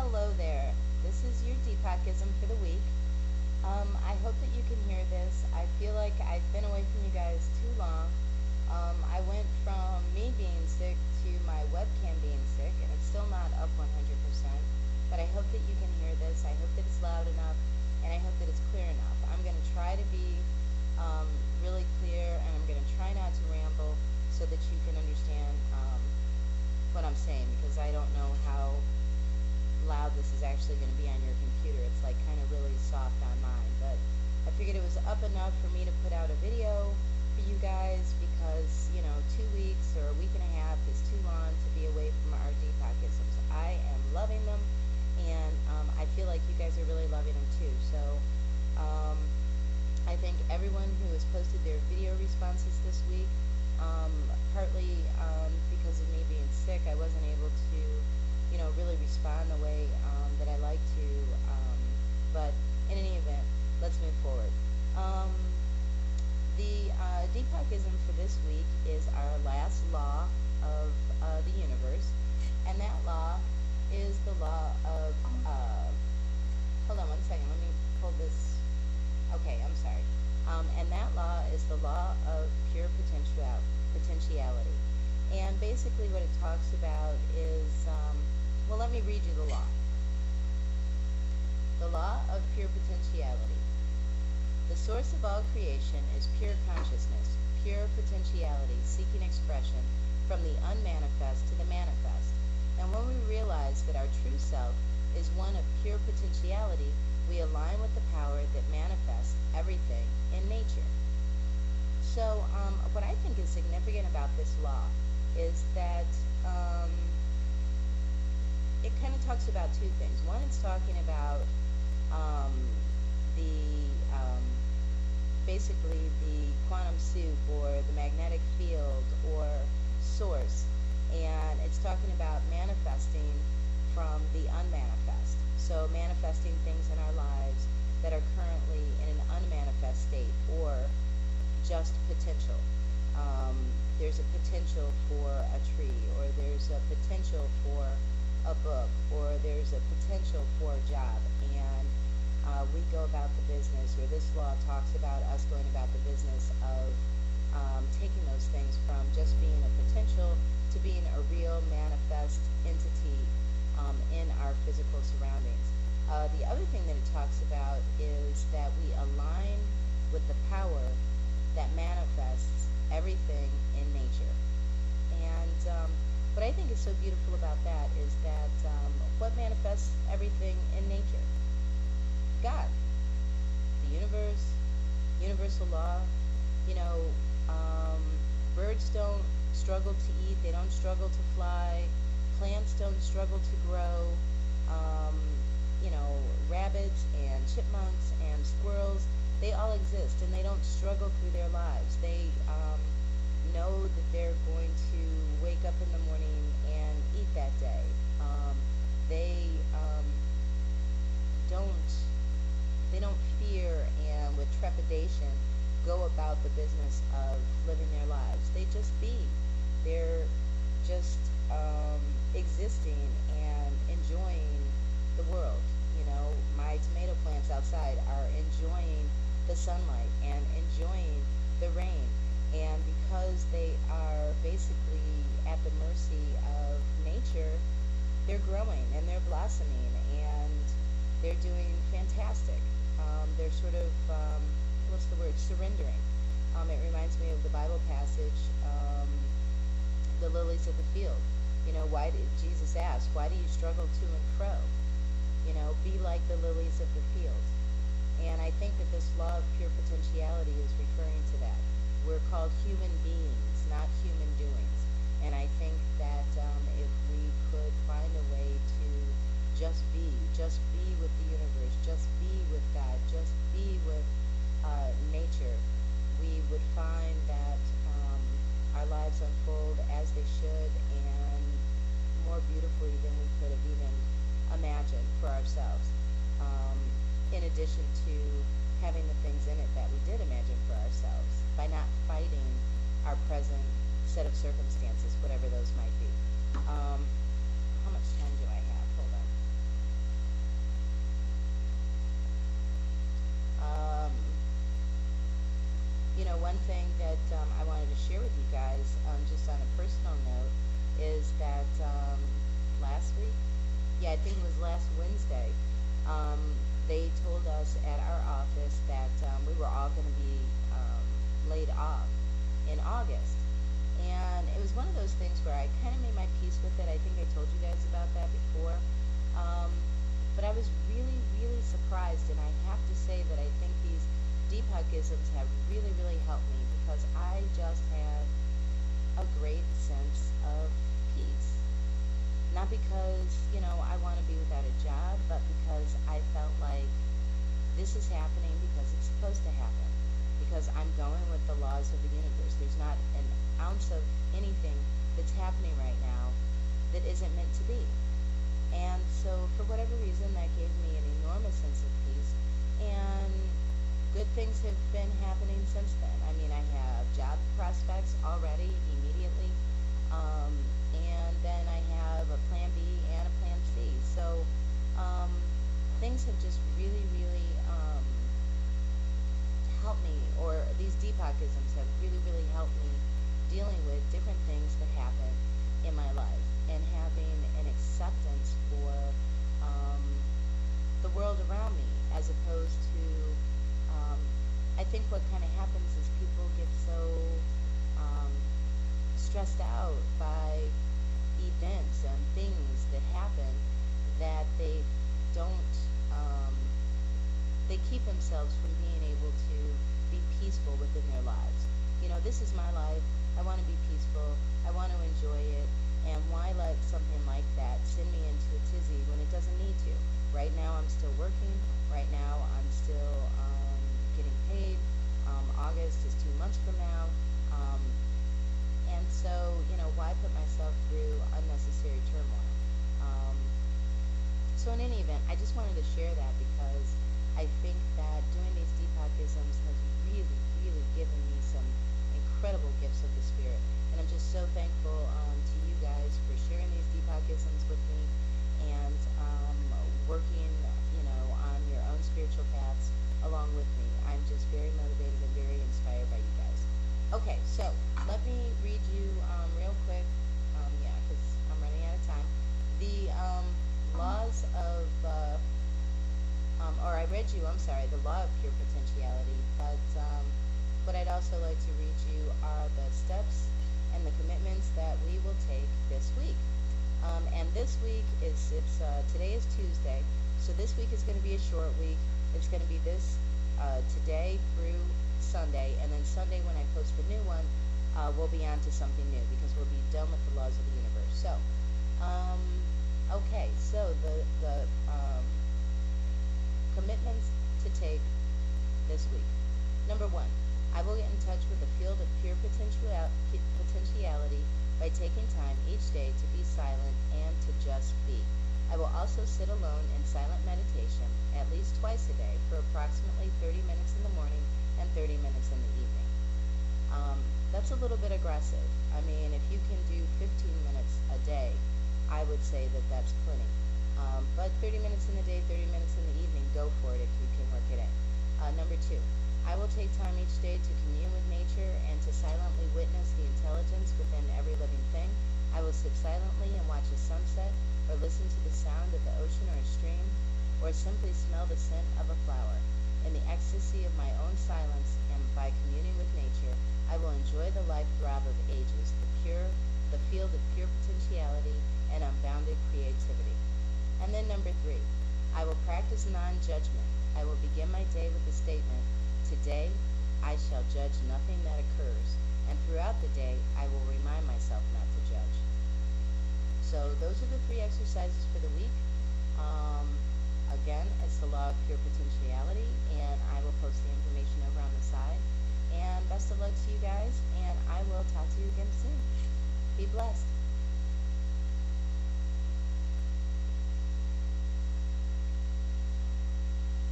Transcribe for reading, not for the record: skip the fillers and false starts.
Hello there. This is your Deepakism for the week. I hope that you can hear this. I feel like I've been away from you guys too long. I went from me being sick to my webcam being sick, and it's still not up 100%. But I hope that you can hear this. I hope that it's loud enough, and I hope that it's clear enough. I'm going to try to be really clear, and I'm going to try not to ramble so that you can understand what I'm saying, because I don't know how loud this is actually going to be on your computer. It's like kind of really soft on mine, but I figured it was up enough for me to put out a video for you guys, because 2 weeks or a week and a half is too long to be away from our Deepakisms. I am loving them, and I feel like you guys are really loving them too. So I think everyone who has posted their video responses this week, partly because of me being sick, I wasn't able to really respond the way that I like to. But in any event, let's move forward. The Deepakism for this week is our last law of the universe, and that law is the law of. Hold on one second. Let me pull this. Okay, I'm sorry. And that law is the law of pure potentiality. And basically, what it talks about is. Well, let me read you the law. The law of pure potentiality. The source of all creation is pure consciousness, pure potentiality, seeking expression from the unmanifest to the manifest. And when we realize that our true self is one of pure potentiality, we align with the power that manifests everything in nature. So, what I think is significant about this law is that it kind of talks about two things. One, it's talking about basically the quantum soup or the magnetic field or source, and it's talking about manifesting from the unmanifest. So manifesting things in our lives that are currently in an unmanifest state or just potential. There's a potential for a tree, or there's a potential for a book, or there's a potential for a job, and we go about the business, or this law talks about us going about the business of taking those things from just being a potential to being a real manifest entity in our physical surroundings. The other thing that it talks about is that we align with the power that manifests everything in nature. And what I think is so beautiful about that is that what manifests everything in nature? God, the universe, universal law. Birds don't struggle to eat, they don't struggle to fly, plants don't struggle to grow, rabbits and chipmunks and squirrels, they all exist, and they don't struggle through their lives. They know that they're going to wake up in the morning and eat that day. They don't fear and with trepidation go about the business of living their lives. They just be. They're just existing and enjoying the world. My tomato plants outside are enjoying the sunlight and enjoying the rain. And because they are basically at the mercy of nature, they're growing and they're blossoming and they're doing fantastic. They're sort of, surrendering. It reminds me of the Bible passage, the lilies of the field. Why did Jesus ask, why do you struggle to and fro? Be like the lilies of the field. And I think that this law of pure potentiality is referring to that. We're called human beings, not human doings. And I think that if we could find a way to just be with the universe, just be with God, just be with nature, we would find that our lives unfold as they should and more beautifully than we could have even imagined for ourselves. In addition to having the things in it that we did imagine for ourselves, by not fighting our present set of circumstances, whatever those might be. How much time do I have? Hold on. one thing that I wanted to share with you guys, just on a personal note, is that last week, yeah, I think it was last Wednesday, they told us at our office that we were all going to be laid off in August. And it was one of those things where I kind of made my peace with it. I think I told you guys about that before. Um, but I was really, really surprised, and I have to say that I think these Deepakisms have really, really helped me, because I just had a great sense of peace. Not because, I want to be without a job, but because I felt like this is happening because it's supposed to happen. Because I'm going with the laws of the universe. There's not an ounce of anything that's happening right now that isn't meant to be. And so, for whatever reason, that gave me an enormous sense of peace. And good things have been happening since then. I mean, I have job prospects already, immediately. And then I have a plan B and a plan C. So, things have just really, really helped me, or these Deepakisms have really, really helped me dealing with different things that happen in my life, and having an acceptance for the world around me, as opposed to, I think what kind of happens is people get so stressed out by events and things that happen that they don't, they keep themselves from being able to be peaceful within their lives. This is my life. I want to be peaceful. I want to enjoy it. And why let something like that send me into a tizzy when it doesn't need to? Right now I'm still working. Right now I'm still getting paid. August is 2 months from now. And so, why put myself through unnecessary turmoil? So in any event, I just wanted to share that, because I think that doing these Deepakisms has really, really given me some incredible gifts of the Spirit. And I'm just so thankful to you guys for sharing these Deepakisms with me, and working, on your own spiritual paths along with me. I'm just very motivated and very inspired by you guys. Okay, so let me read you real quick, because I'm running out of time, the laws of, or I read you, I'm sorry, the Law of Pure Potentiality, but what I'd also like to read you are the steps and the commitments that we will take this week. And this week today is Tuesday, so this week is going to be a short week. It's going to be today through Sunday, and then Sunday when I post the new one, we'll be on to something new, because we'll be done with the laws of the universe. So, okay, so the commitments to take this week. Number 1, I will get in touch with the field of pure potentiality by taking time each day to be silent and to just be. I will also sit alone in silent meditation at least twice a day for approximately 30 minutes in the morning and 30 minutes in the evening. That's a little bit aggressive. I mean, if you can do 15 minutes a day, I would say that that's plenty. But 30 minutes in the day, 30 minutes in the evening, go for it if you can work it in. Number 2, I will take time each day to commune with nature and to silently witness the intelligence within every living thing. I will sit silently and watch a sunset, or listen to the sound of the ocean or a stream, or simply smell the scent of a flower. In the ecstasy of my own silence and by communing with nature, I will enjoy the life throb of ages, the field of pure potentiality and unbounded creativity. And then number 3, I will practice non-judgment. I will begin my day with the statement, today I shall judge nothing that occurs, and throughout the day I will remind myself not to judge. So those are the 3 exercises for the week. Again, it's the Law of Pure Potentiality, and I will post the information over